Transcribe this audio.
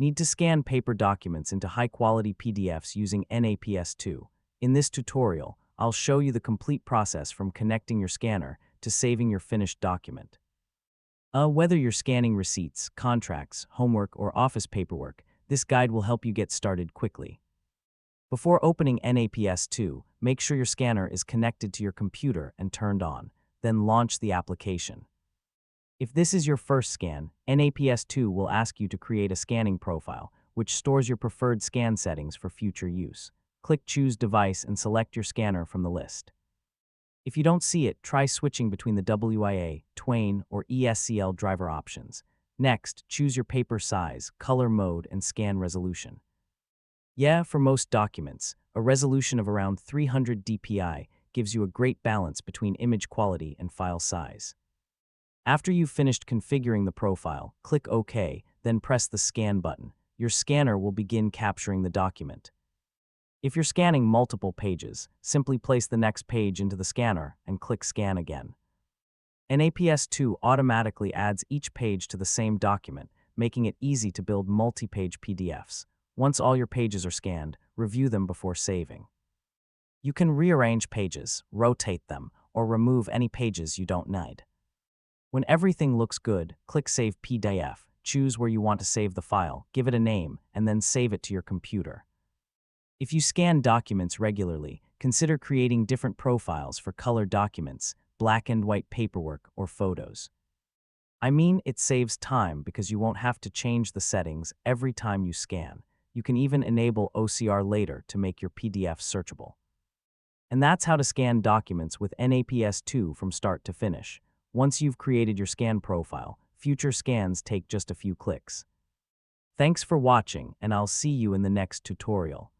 Need to scan paper documents into high-quality PDFs using NAPS2. In this tutorial, I'll show you the complete process from connecting your scanner to saving your finished document. Whether you're scanning receipts, contracts, homework, or office paperwork, this guide will help you get started quickly. Before opening NAPS2, make sure your scanner is connected to your computer and turned on, then launch the application. If this is your first scan, NAPS2 will ask you to create a scanning profile, which stores your preferred scan settings for future use. Click Choose Device and select your scanner from the list. If you don't see it, try switching between the WIA, Twain, or ESCL driver options. Next, choose your paper size, color mode, and scan resolution. For most documents, a resolution of around 300 dpi gives you a great balance between image quality and file size. After you've finished configuring the profile, click OK, then press the Scan button. Your scanner will begin capturing the document. If you're scanning multiple pages, simply place the next page into the scanner and click Scan again. NAPS2 automatically adds each page to the same document, making it easy to build multi-page PDFs. Once all your pages are scanned, review them before saving. You can rearrange pages, rotate them, or remove any pages you don't need. When everything looks good, click Save PDF, choose where you want to save the file, give it a name, and then save it to your computer. If you scan documents regularly, consider creating different profiles for colored documents, black and white paperwork, or photos. It saves time because you won't have to change the settings every time you scan. You can even enable OCR later to make your PDF searchable. And that's how to scan documents with NAPS2 from start to finish. Once you've created your scan profile, future scans take just a few clicks. Thanks for watching, and I'll see you in the next tutorial.